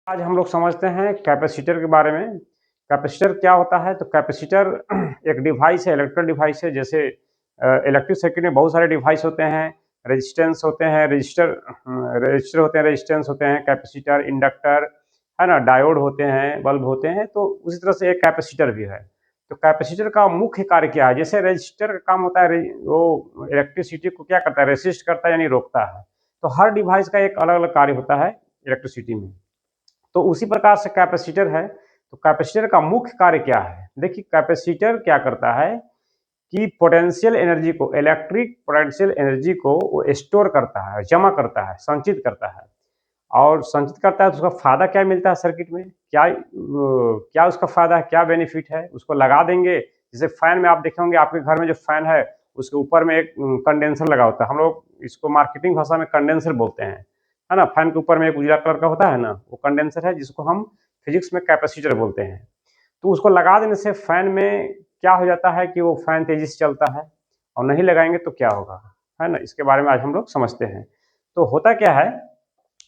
आज हम लोग समझते हैं कैपेसिटर के बारे में। कैपेसिटर क्या होता है? तो कैपेसिटर एक डिवाइस है, इलेक्ट्रिकल डिवाइस है। जैसे इलेक्ट्रिक सर्किट में बहुत सारे डिवाइस होते हैं, रेजिस्टेंस होते हैं, रजिस्टर होते हैं, रेजिस्टेंस होते हैं, कैपेसिटर, इंडक्टर, है ना, डायोड होते हैं, बल्ब होते हैं। तो उसी तरह से एक कैपेसिटर भी है। तो कैपेसिटर का मुख्य कार्य क्या है? जैसे रजिस्टर का काम होता है, वो इलेक्ट्रिसिटी को क्या करता है? रेसिस्ट करता है, यानी रोकता है। तो हर डिवाइस का एक अलग अलग कार्य होता है इलेक्ट्रिसिटी में। तो उसी प्रकार से कैपेसिटर है। तो कैपेसिटर का मुख्य कार्य क्या है? देखिए, कैपेसिटर क्या करता है कि पोटेंशियल एनर्जी को, इलेक्ट्रिक पोटेंशियल एनर्जी को वो स्टोर करता है, जमा करता है, संचित करता है। और संचित करता है तो उसका फायदा क्या मिलता है सर्किट में? क्या उसका फायदा है, क्या बेनिफिट है? उसको लगा देंगे। जैसे फैन में आप देखे होंगे, आपके घर में जो फैन है उसके ऊपर में एक कंडेंसर लगा होता है। हम लोग इसको मार्केटिंग भाषा में कंडेंसर बोलते हैं, है ना। फैन के ऊपर में एक उजला कलर का होता है ना, वो कंडेंसर है, जिसको हम फिजिक्स में कैपेसिटर बोलते हैं। तो उसको लगा देने से फैन में क्या हो जाता है कि वो फैन तेजी से चलता है। और नहीं लगाएंगे तो क्या होगा, है ना। इसके बारे में आज हम लोग समझते हैं। तो होता क्या है,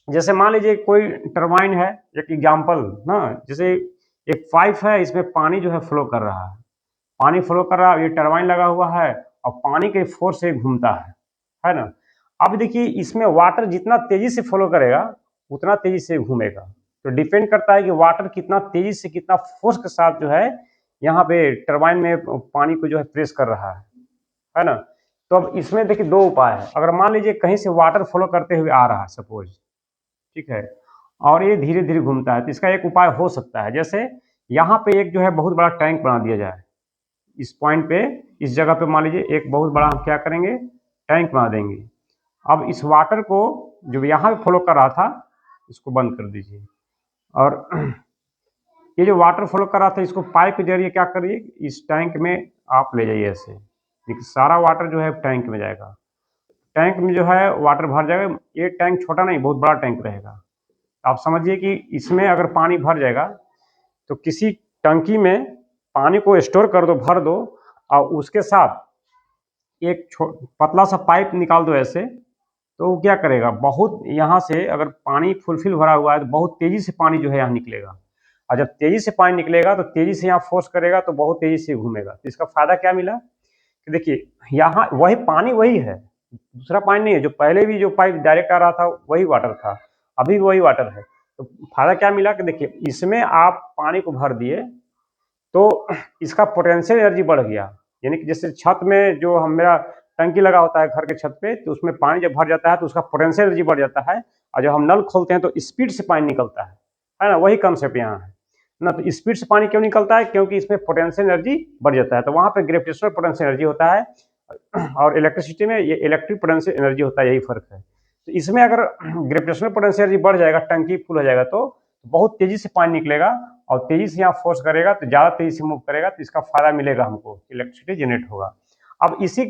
जैसे मान लीजिए कोई टरबाइन है, एक एग्जाम्पल ना। जैसे एक पाइप है, इसमें पानी जो है फ्लो कर रहा है, पानी फ्लो कर रहा है, ये टरबाइन लगा हुआ है और पानी के फोर्स से घूमता है ना। अब देखिए, इसमें वाटर जितना तेजी से फ्लो करेगा उतना तेजी से घूमेगा। तो डिपेंड करता है कि वाटर कितना तेजी से, कितना फोर्स के साथ जो है यहाँ पे टरबाइन में पानी को जो है प्रेस कर रहा है ना। तो अब इसमें देखिए दो उपाय है। अगर मान लीजिए कहीं से वाटर फ्लो करते हुए आ रहा है सपोज, ठीक है, और ये धीरे धीरे घूमता है, तो इसका एक उपाय हो सकता है। जैसे यहाँ पे एक जो है बहुत बड़ा टैंक बना दिया जाए, इस पॉइंट पे, इस जगह पे मान लीजिए एक बहुत बड़ा हम क्या करेंगे, टैंक बना देंगे। अब इस वाटर को जो यहाँ पे फ्लो कर रहा था, इसको बंद कर दीजिए। और ये जो वाटर फ्लो कर रहा था, इसको पाइप के जरिए क्या करिए, इस टैंक में आप ले जाइए ऐसे। देखिए सारा वाटर जो है टैंक में जाएगा। टैंक में जो है वाटर भर जाएगा। ये टैंक छोटा नहीं, बहुत बड़ा टैंक रहेगा। आप समझिए कि इसमें अगर पानी भर जाएगा तो किसी टंकी में पानी को स्टोर कर दो, भर दो, और उसके साथ एक पतला सा पाइप निकाल दो ऐसे। तो वो क्या करेगा, बहुत यहाँ से अगर पानी फुलफिल भरा हुआ है तो बहुत तेजी से पानी जो है यहाँ निकलेगा। और जब तेजी से पानी निकलेगा तो तेजी से यहाँ फोर्स करेगा तो बहुत तेजी से घूमेगा। तो इसका फायदा क्या मिला कि देखिए, यहाँ वही पानी वही है, दूसरा पानी नहीं है। जो पहले भी जो पाइप डायरेक्ट आ रहा था वही वाटर था, अभी भी वही वाटर है। तो फायदा क्या मिला कि देखिए, इसमें आप पानी को भर दिए तो इसका पोटेंशियल एनर्जी बढ़ गया। यानी कि जैसे छत में जो हम मेरा टंकी लगा होता है घर के छत पे, तो उसमें पानी जब भर जाता है तो उसका पोटेंशियल एनर्जी बढ़ जाता है। और जब हम नल खोलते हैं तो स्पीड से पानी निकलता है ना। वही कंसेप्ट यहाँ है ना। तो स्पीड से पानी क्यों निकलता है? क्योंकि इसमें पोटेंशियल एनर्जी बढ़ जाता है। तो वहाँ पे ग्रेविटेशनल पोटेंशियल एनर्जी होता है, और इलेक्ट्रिसिटी में ये इलेक्ट्रिक पोटेंशियल एनर्जी होता है, यही फर्क है। तो इसमें अगर ग्रेविटेशनल पोटेंशियल एनर्जी बढ़ जाएगा, टंकी फुल हो जाएगा, तो बहुत तेजी से पानी निकलेगा और तेजी से यहाँ फोर्स करेगा तो ज़्यादा तेजी से मूव करेगा, तो इसका फायदा मिलेगा हमको, इलेक्ट्रिसिटी जनरेट होगा। अब इसी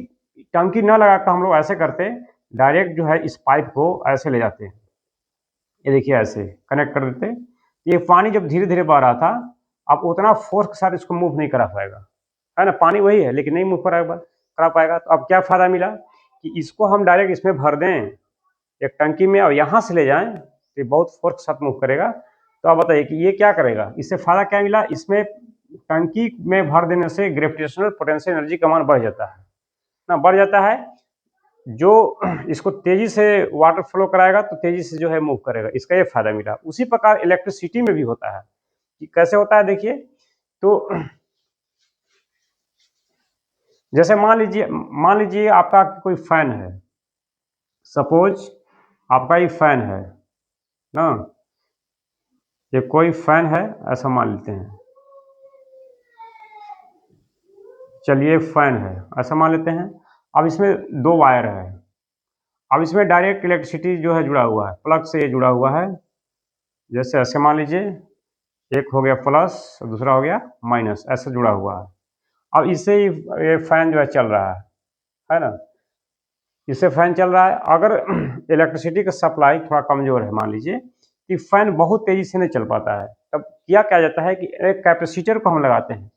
टंकी न लगाकर हम लोग ऐसे करते, डायरेक्ट जो है इस पाइप को ऐसे ले जाते हैं, ये देखिए ऐसे कनेक्ट कर देते। ये पानी जब धीरे धीरे बह रहा था, अब उतना फोर्स के साथ इसको मूव नहीं करा पाएगा, है ना। पानी वही है लेकिन नहीं मूव करा पाएगा। तो अब क्या फायदा मिला कि इसको हम डायरेक्ट इसमें भर दें एक टंकी में और यहाँ से ले जाएं, तो ये बहुत फोर्स के साथ मूव करेगा। तो आप बताइए कि ये क्या करेगा, इससे फायदा क्या मिला? इसमें टंकी में भर देने से ग्रेविटेशनल पोटेंशियल एनर्जी का मान बढ़ जाता है ना, बढ़ जाता है। जो इसको तेजी से वाटर फ्लो कराएगा तो तेजी से जो है मूव करेगा, इसका ये फायदा मिला। उसी प्रकार इलेक्ट्रिसिटी में भी होता है। कि कैसे होता है देखिए, तो जैसे मान लीजिए आपका कोई फैन है, सपोज आपका ये फैन है ना, ये कोई फैन है ऐसा मान लेते हैं, चलिए फैन है ऐसा मान लेते हैं। अब इसमें दो वायर है, अब इसमें डायरेक्ट इलेक्ट्रिसिटी जो है जुड़ा हुआ है, प्लग से ये जुड़ा हुआ है। जैसे ऐसे मान लीजिए, एक हो गया प्लस और दूसरा हो गया माइनस, ऐसे जुड़ा हुआ है। अब इससे ही ये फैन जो है चल रहा है ना। इससे फैन चल रहा है। अगर इलेक्ट्रिसिटी का सप्लाई थोड़ा कमज़ोर है, मान लीजिए कि फैन बहुत तेज़ी से नहीं चल पाता है, तब क्या जाता है कि एक कैपेसिटर को हम लगाते हैं।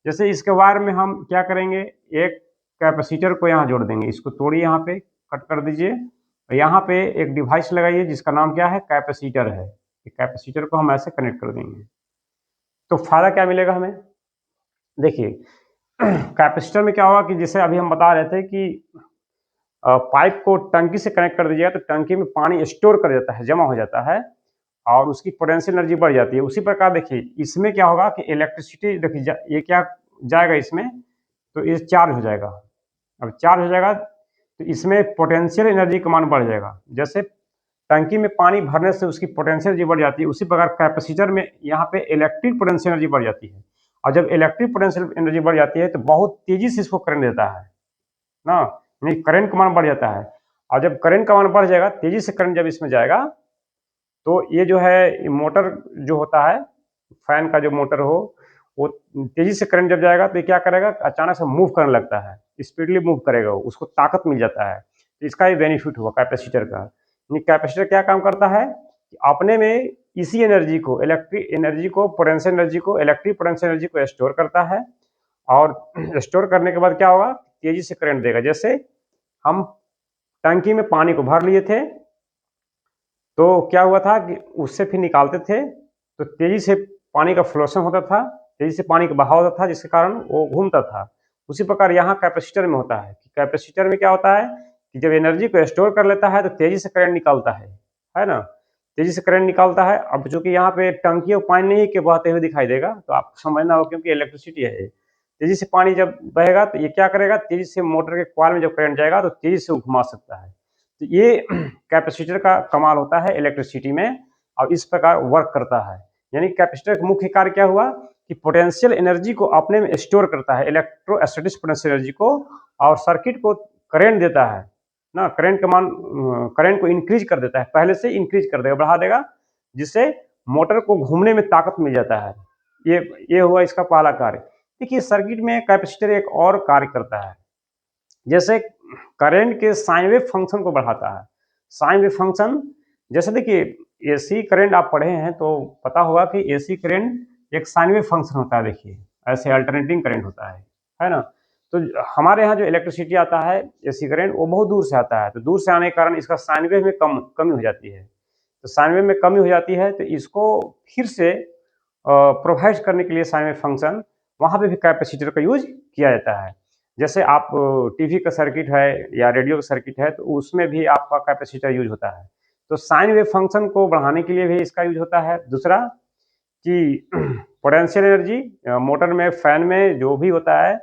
जैसे इसके वायर में हम क्या करेंगे, एक कैपेसिटर को यहाँ जोड़ देंगे, इसको तोड़िए, यहाँ पे कट कर दीजिए, और यहाँ पे एक डिवाइस लगाइए जिसका नाम क्या है, कैपेसिटर है। कैपेसिटर को हम ऐसे कनेक्ट कर देंगे तो फायदा क्या मिलेगा हमें। देखिए कैपेसिटर में क्या होगा कि जैसे अभी हम बता रहे थे कि पाइप को टंकी से कनेक्ट कर दीजिएगा तो टंकी में पानी स्टोर कर देता है, जमा हो जाता है और उसकी पोटेंशियल एनर्जी बढ़ जाती है। उसी प्रकार देखिए इसमें क्या होगा कि इलेक्ट्रिसिटी देखिए ये क्या जाएगा इसमें, तो ये चार्ज हो जाएगा। अब चार्ज हो जाएगा तो इसमें पोटेंशियल एनर्जी का मान बढ़ जाएगा। जैसे टंकी में पानी भरने से उसकी पोटेंशियल एनर्जी बढ़ जाती है, उसी प्रकार कैपेसिटर में यहाँ पे इलेक्ट्रिक पोटेंशियल एनर्जी बढ़ जाती है। और जब इलेक्ट्रिक पोटेंशियल एनर्जी बढ़ जाती है तो बहुत तेजी से इसको करंट देता है ना, यानी करंट का मान बढ़ जाता है। और जब करंट का मान बढ़ जाएगा, तेजी से करंट जब इसमें जाएगा तो ये जो है मोटर जो होता है, फैन का जो मोटर हो, वो तेजी से करंट जब जाएगा तो ये क्या करेगा, अचानक से मूव करने लगता है, स्पीडली मूव करेगा, उसको ताकत मिल जाता है। तो इसका ये बेनिफिट हुआ कैपेसिटर का। यानी कैपेसिटर क्या काम करता है कि अपने में इसी एनर्जी को, इलेक्ट्रिक एनर्जी को, पोटेंशियल एनर्जी को, इलेक्ट्रिक पोटेंशियल एनर्जी को स्टोर करता है और स्टोर करने के बाद क्या होगा, तेजी से करंट देगा। जैसे हम टंकी में पानी को भर लिए थे तो क्या हुआ था कि उससे फिर निकालते थे तो तेजी से पानी का फ्लोशन होता था, तेजी से पानी का बहाव होता था, जिसके कारण वो घूमता था। उसी प्रकार यहाँ कैपेसिटर में होता है कि कैपेसिटर में क्या होता है कि जब एनर्जी को स्टोर कर लेता है तो तेजी से करंट निकालता है ना, तेजी से करंट निकालता है। अब चूंकि यहाँ पे टंकी और पानी नहीं के बहते हुए दिखाई देगा तो आपको समझना होगा क्योंकि इलेक्ट्रिसिटी है ये। तेजी से पानी जब बहेगा तो ये क्या करेगा, तेजी से मोटर के कॉइल में जब करंट जाएगा तो तेजी से वो घुमा सकता है। तो ये कैपेसिटर का कमाल होता है इलेक्ट्रिसिटी में और इस प्रकार वर्क करता है। यानी कैपेसिटर का मुख्य कार्य क्या हुआ कि पोटेंशियल एनर्जी को अपने में स्टोर करता है, इलेक्ट्रोस्टैटिक पोटेंशियल एनर्जी को, और सर्किट को करंट देता है ना, करंट का मान, करंट को इंक्रीज कर देता है, पहले से इंक्रीज कर देगा, बढ़ा देगा, जिससे मोटर को घूमने में ताकत मिल जाता है। ये हुआ इसका पहला कार्य। देखिए सर्किट में कैपेसिटर एक और कार्य करता है, जैसे करंट के साइन वेव फंक्शन को बढ़ाता है। साइन वेव फंक्शन जैसे देखिए एसी करंट आप पढ़े हैं तो पता होगा कि एसी करंट एक साइन वेव फंक्शन होता है। देखिए ऐसे अल्टरनेटिंग करंट होता है ना। तो हमारे यहाँ जो इलेक्ट्रिसिटी आता है एसी करंट वो बहुत दूर से आता है, तो दूर से आने के कारण इसका साइन वेव में कमी हो जाती है। तो साइन वेव में कमी हो जाती है तो इसको फिर से प्रोवाइड करने के लिए साइन वेव फंक्शन वहाँ पे भी कैपेसिटर का यूज किया जाता है। जैसे आप टीवी का सर्किट है या रेडियो का सर्किट है तो उसमें भी आपका कैपेसिटर यूज होता है। तो साइन वेव फंक्शन को बढ़ाने के लिए भी इसका यूज होता है। दूसरा कि पोटेंशियल एनर्जी मोटर में, फैन में जो भी होता है,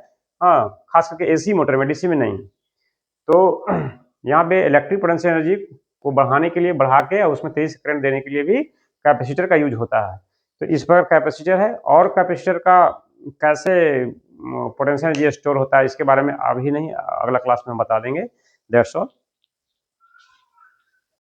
हाँ खास करके एसी मोटर में, डीसी में नहीं। तो यहाँ पे इलेक्ट्रिक पोटेंशियल एनर्जी को बढ़ाने के लिए, बढ़ा के और उसमें तेज करंट देने के लिए भी कैपेसिटर का यूज होता है। तो इस पर कैपेसिटर है। और कैपेसिटर का कैसे पोटेंशियल एनर्जी स्टोर होता है इसके बारे में अभी नहीं, अगला क्लास में बता देंगे। That's all.